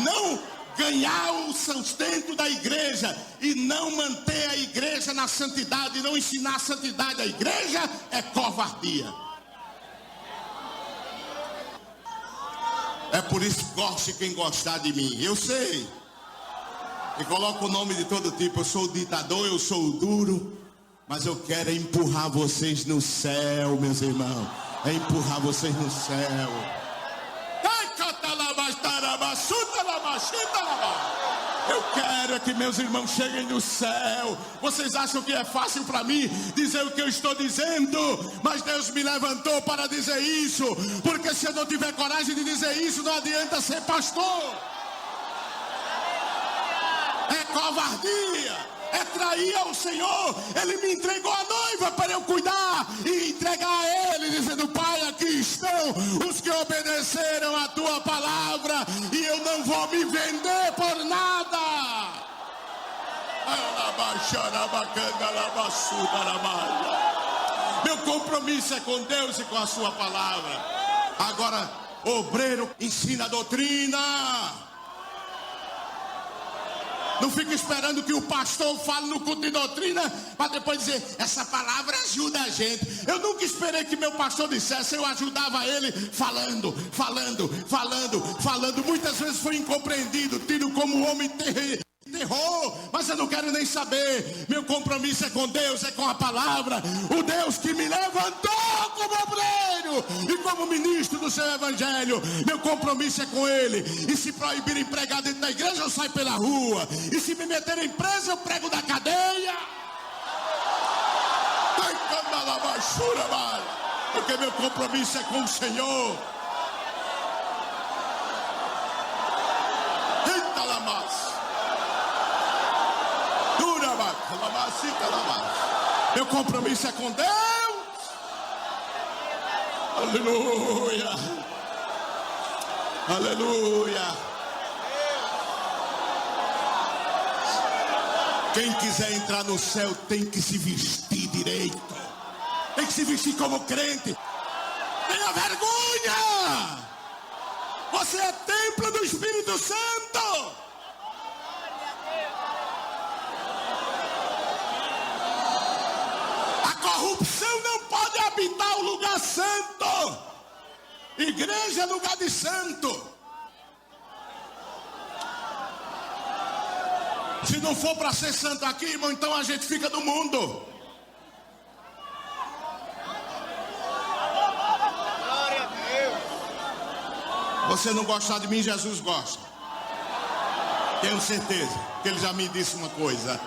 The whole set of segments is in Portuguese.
não ganhar o sustento da igreja e não manter a igreja na santidade, e não ensinar a santidade à igreja, é covardia. É por isso que goste quem gostar de mim. Eu sei. E coloco o nome de todo tipo. Eu sou o ditador, eu sou o duro. Mas eu quero empurrar vocês no céu, meus irmãos. É empurrar vocês no céu. Eu quero que meus irmãos cheguem no céu. Vocês acham que é fácil para mim dizer o que eu estou dizendo? Mas Deus me levantou para dizer isso. Porque se eu não tiver coragem de dizer isso, não adianta ser pastor. É covardia. É trair ao Senhor. Ele me entregou a noiva para eu cuidar e entregar a Ele, dizendo: Pai, aqui estão os que obedeceram a Tua palavra, e eu não vou me vender por nada. Meu compromisso é com Deus e com a Sua palavra. Agora, obreiro, ensina a doutrina. Não fica esperando que o pastor fale no culto de doutrina para depois dizer: essa palavra ajuda a gente. Eu nunca esperei que meu pastor dissesse. Eu ajudava ele falando. Muitas vezes foi incompreendido, tido como homem terror, mas eu não quero nem saber. Meu compromisso é com Deus, é com a palavra. O Deus que me levantou como obreiro e como ministro do seu evangelho. Meu compromisso é com Ele. E se proibirem pregar dentro da igreja, eu saio pela rua. E se me meterem preso, eu prego da cadeia. Porque meu compromisso é com o Senhor. Meu compromisso é com Deus. Aleluia. Aleluia. Quem quiser entrar no céu tem que se vestir direito. Tem que se vestir como crente. Tenha vergonha. Você é templo do Espírito Santo. Corrupção não pode habitar o lugar santo. Igreja é lugar de santo. Se não for para ser santo aqui, irmão, então a gente fica do mundo. Glória a Deus. Você não gostar de mim, Jesus gosta. Tenho certeza que Ele já me disse uma coisa.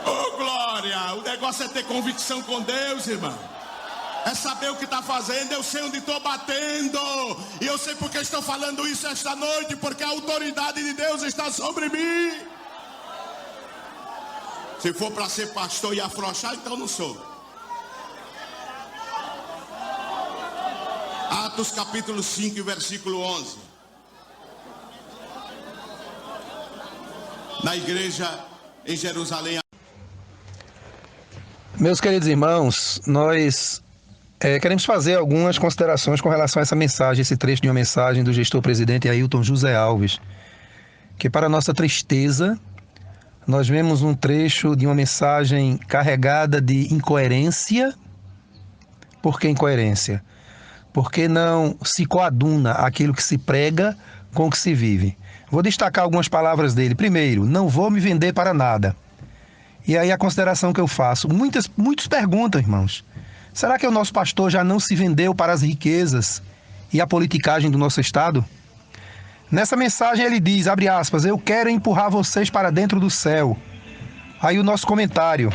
Oh, glória! O negócio é ter convicção com Deus, irmão. É saber o que está fazendo. Eu sei onde estou batendo. E eu sei porque estou falando isso esta noite. Porque a autoridade de Deus está sobre mim. Se for para ser pastor e afrouxar, então não sou. Atos capítulo 5, versículo 11. Na igreja em Jerusalém. Meus queridos irmãos, nós queremos fazer algumas considerações com relação a essa mensagem, esse trecho de uma mensagem do gestor-presidente Ailton José Alves, que, para nossa tristeza, nós vemos um trecho de uma mensagem carregada de incoerência. Por que incoerência? Porque não se coaduna aquilo que se prega com o que se vive. Vou destacar algumas palavras dele. Primeiro, não vou me vender para nada. E aí a consideração que eu faço, muitos perguntam, irmãos, será que o nosso pastor já não se vendeu para as riquezas e a politicagem do nosso Estado? Nessa mensagem ele diz, abre aspas, eu quero empurrar vocês para dentro do céu. Aí o nosso comentário,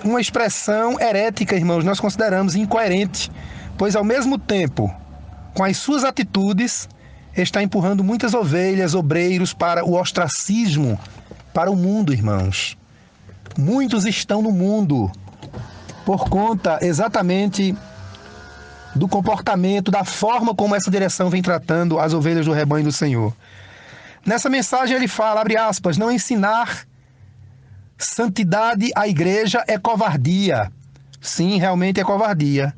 uma expressão herética, irmãos, nós consideramos incoerente, pois ao mesmo tempo, com as suas atitudes, está empurrando muitas ovelhas, obreiros para o ostracismo, para o mundo, irmãos. Muitos estão no mundo por conta exatamente do comportamento, da forma como essa direção vem tratando as ovelhas do rebanho do Senhor. Nessa mensagem ele fala, abre aspas, não ensinar santidade à igreja é covardia. Sim, realmente é covardia.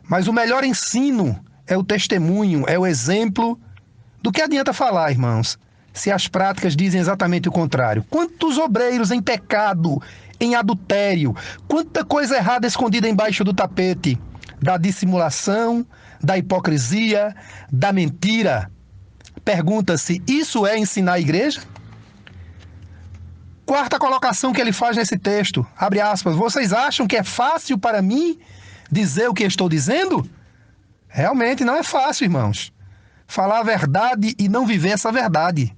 Mas o melhor ensino é o testemunho, é o exemplo Do que adianta falar, irmãos, se as práticas dizem exatamente o contrário? Quantos obreiros em pecado, em adultério, quanta coisa errada escondida embaixo do tapete da dissimulação, da hipocrisia, da mentira. Pergunta-se, isso é ensinar a igreja? Quarta colocação que ele faz nesse texto, abre aspas, vocês acham que é fácil para mim dizer o que estou dizendo? Realmente não é fácil, irmãos. Falar a verdade e não viver essa verdade.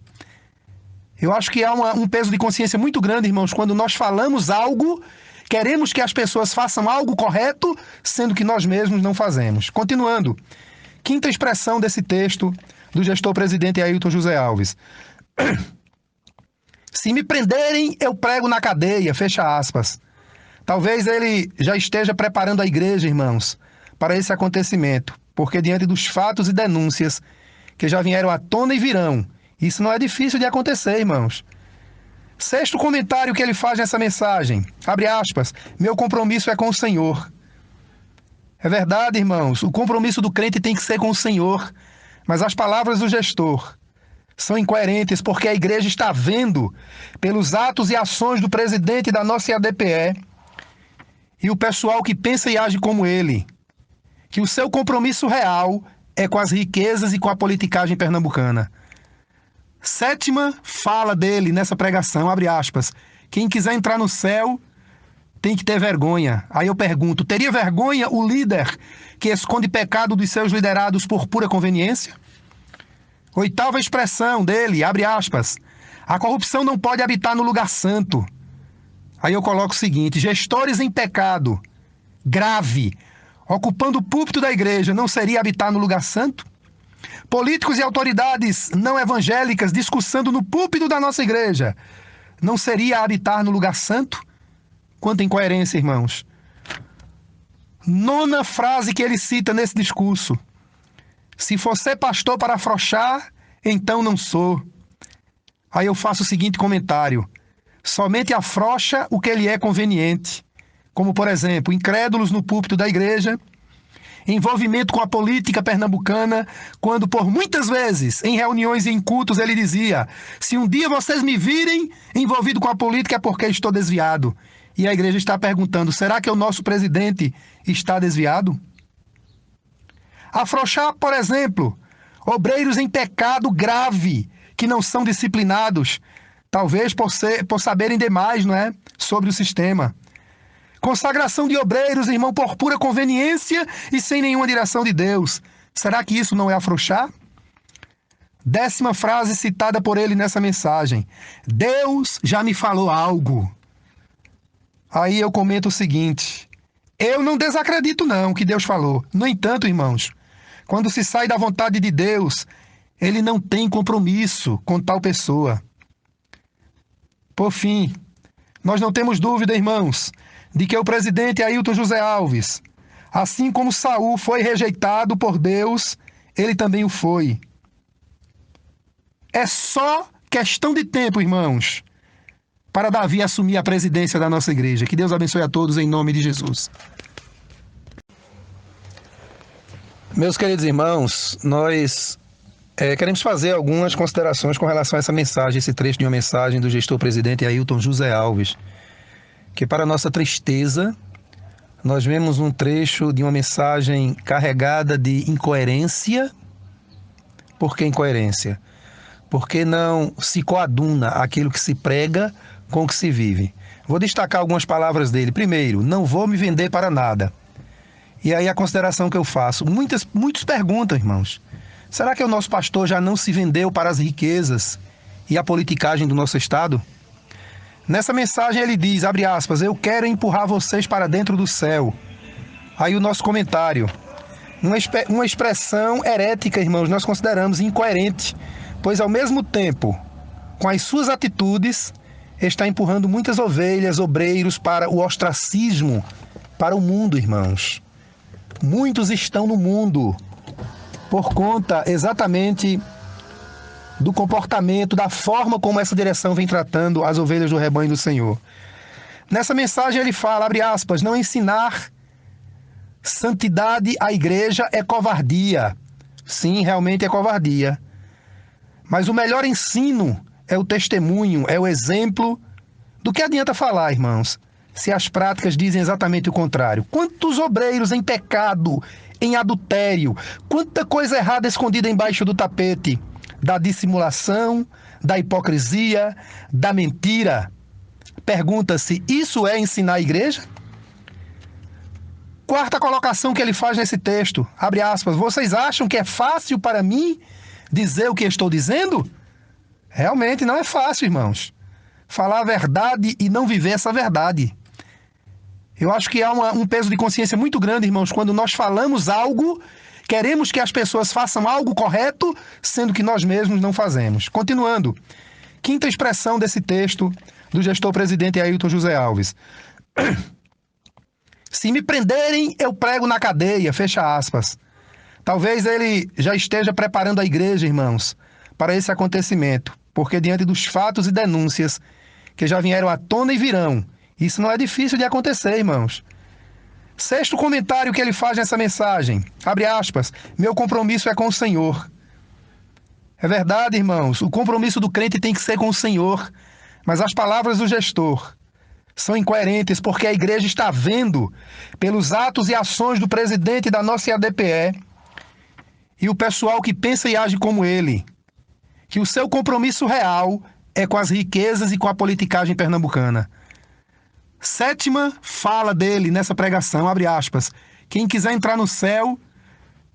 Eu acho que há um peso de consciência muito grande, irmãos, quando nós falamos algo, queremos que as pessoas façam algo correto, sendo que nós mesmos não fazemos. Continuando, quinta expressão desse texto do gestor presidente Ailton José Alves. Se me prenderem, eu prego na cadeia, fecha aspas. Talvez ele já esteja preparando a igreja, irmãos, para esse acontecimento, porque diante dos fatos e denúncias que já vieram à tona e virão, isso não é difícil de acontecer, irmãos. Sexto comentário que ele faz nessa mensagem, abre aspas, meu compromisso é com o Senhor. É verdade, irmãos, o compromisso do crente tem que ser com o Senhor, mas as palavras do gestor são incoerentes porque a igreja está vendo pelos atos e ações do presidente da nossa IADPE e o pessoal que pensa e age como ele, que o seu compromisso real é com as riquezas e com a politicagem pernambucana. Sétima fala dele nessa pregação, abre aspas, quem quiser entrar no céu tem que ter vergonha. Aí eu pergunto, teria vergonha o líder que esconde pecado dos seus liderados por pura conveniência? Oitava expressão dele, abre aspas, a corrupção não pode habitar no lugar santo. Aí eu coloco o seguinte, gestores em pecado, grave, ocupando o púlpito da igreja, não seria habitar no lugar santo? Políticos e autoridades não evangélicas discursando no púlpito da nossa igreja, não seria habitar no lugar santo? Quanta incoerência, irmãos. Nona frase que ele cita nesse discurso. Se for ser pastor para afrouxar, então não sou. Aí eu faço o seguinte comentário. Somente afrouxa o que lhe é conveniente. Como, por exemplo, incrédulos no púlpito da igreja, envolvimento com a política pernambucana, quando por muitas vezes, em reuniões e em cultos, ele dizia, se um dia vocês me virem envolvido com a política é porque estou desviado. E a igreja está perguntando, será que o nosso presidente está desviado? Afrouxar, por exemplo, obreiros em pecado grave, que não são disciplinados, talvez por saberem demais, não é, sobre o sistema. Consagração de obreiros, irmão, por pura conveniência e sem nenhuma direção de Deus. Será que isso não é afrouxar? Décima frase citada por ele nessa mensagem. Deus já me falou algo. Aí eu comento o seguinte. Eu não desacredito não que Deus falou. No entanto, irmãos, quando se sai da vontade de Deus, ele não tem compromisso com tal pessoa. Por fim, nós não temos dúvida, irmãos, de que o presidente Ailton José Alves, assim como Saul foi rejeitado por Deus, ele também o foi. É só questão de tempo, irmãos, para Davi assumir a presidência da nossa igreja. Que Deus abençoe a todos em nome de Jesus. Meus queridos irmãos, nós queremos fazer algumas considerações com relação a essa mensagem, esse trecho de uma mensagem do gestor presidente Ailton José Alves, que para nossa tristeza, nós vemos um trecho de uma mensagem carregada de incoerência. Por que incoerência? Porque não se coaduna aquilo que se prega com o que se vive. Vou destacar algumas palavras dele. Primeiro, não vou me vender para nada. E aí a consideração que eu faço, muitos perguntam, irmãos, será que o nosso pastor já não se vendeu para as riquezas e a politicagem do nosso Estado? Nessa mensagem ele diz, abre aspas, eu quero empurrar vocês para dentro do céu. Aí o nosso comentário, uma expressão herética, irmãos, nós consideramos incoerente, pois ao mesmo tempo, com as suas atitudes, está empurrando muitas ovelhas, obreiros para o ostracismo, para o mundo, irmãos. Muitos estão no mundo por conta exatamente do comportamento, da forma como essa direção vem tratando as ovelhas do rebanho do Senhor. Nessa mensagem ele fala, abre aspas, não ensinar santidade à igreja é covardia. Sim, realmente é covardia. Mas o melhor ensino é o testemunho, é o exemplo. Do que adianta falar, irmãos, se as práticas dizem exatamente o contrário? Quantos obreiros em pecado, em adultério, quanta coisa errada escondida embaixo do tapete da dissimulação, da hipocrisia, da mentira. Pergunta-se, isso é ensinar a igreja? Quarta colocação que ele faz nesse texto, abre aspas, vocês acham que é fácil para mim dizer o que estou dizendo? Realmente não é fácil, irmãos. Falar a verdade e não viver essa verdade. Eu acho que há um peso de consciência muito grande, irmãos, quando nós falamos algo, queremos que as pessoas façam algo correto, sendo que nós mesmos não fazemos. Continuando. Quinta expressão desse texto do gestor-presidente Ailton José Alves. Se me prenderem, eu prego na cadeia, fecha aspas. Talvez ele já esteja preparando a igreja, irmãos, para esse acontecimento, porque diante dos fatos e denúncias que já vieram à tona e virão, isso não é difícil de acontecer, irmãos. Sexto comentário que ele faz nessa mensagem, abre aspas, meu compromisso é com o Senhor. É verdade, irmãos, o compromisso do crente tem que ser com o Senhor, mas as palavras do gestor são incoerentes porque a igreja está vendo, pelos atos e ações do presidente da nossa IADPE e o pessoal que pensa e age como ele, que o seu compromisso real é com as riquezas e com a politicagem pernambucana. Sétima fala dele nessa pregação, abre aspas, quem quiser entrar no céu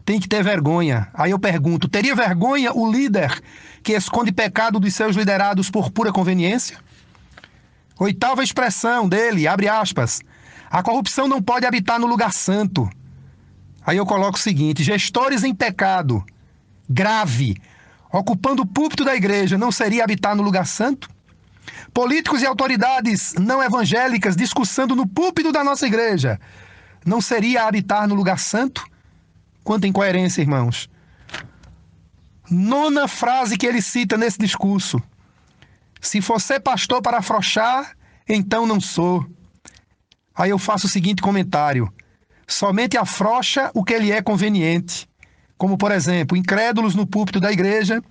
tem que ter vergonha. Aí eu pergunto, teria vergonha o líder que esconde pecado dos seus liderados por pura conveniência? Oitava expressão dele, abre aspas, a corrupção não pode habitar no lugar santo. Aí eu coloco o seguinte, gestores em pecado, grave, ocupando o púlpito da igreja, não seria habitar no lugar santo? Políticos e autoridades não evangélicas discursando no púlpito da nossa igreja, não seria habitar no lugar santo? Quanta incoerência, irmãos. Nona frase que ele cita nesse discurso. Se for ser pastor para afrouxar, então não sou. Aí eu faço o seguinte comentário. Somente afrouxa o que lhe é conveniente. Como, por exemplo, incrédulos no púlpito da igreja,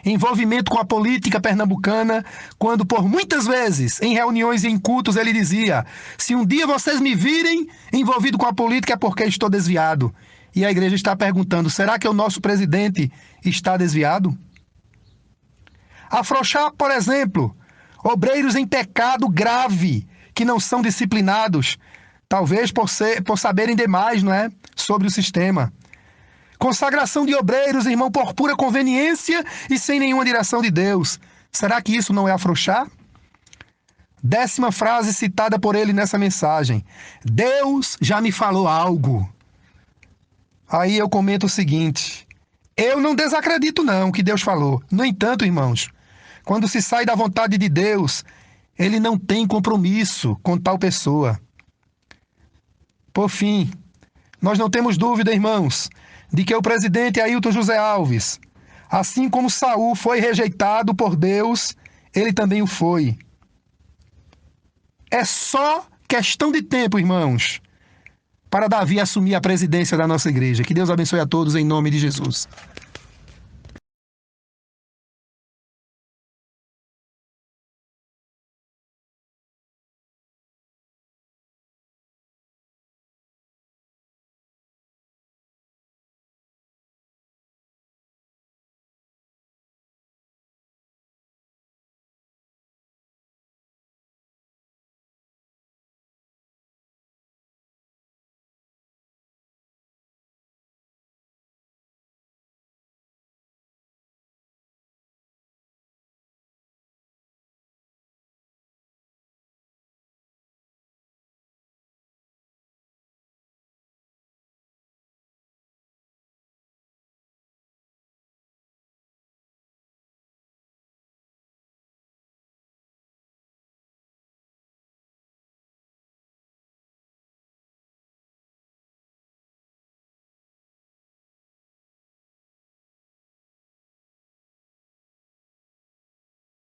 envolvimento com a política pernambucana, quando por muitas vezes, em reuniões e em cultos, ele dizia, se um dia vocês me virem envolvido com a política é porque estou desviado. E a igreja está perguntando, será que o nosso presidente está desviado? Afrouxar, por exemplo, obreiros em pecado grave, que não são disciplinados, talvez por saberem demais, não é, sobre o sistema. Consagração de obreiros, irmão, por pura conveniência e sem nenhuma direção de Deus. Será que isso não é afrouxar? Décima frase citada por ele nessa mensagem. Deus já me falou algo. Aí eu comento o seguinte. Eu não desacredito não que Deus falou. No entanto, irmãos, quando se sai da vontade de Deus, ele não tem compromisso com tal pessoa. Por fim, nós não temos dúvida, irmãos, de que o presidente Ailton José Alves, assim como Saul foi rejeitado por Deus, ele também o foi. É só questão de tempo, irmãos, para Davi assumir a presidência da nossa igreja. Que Deus abençoe a todos em nome de Jesus.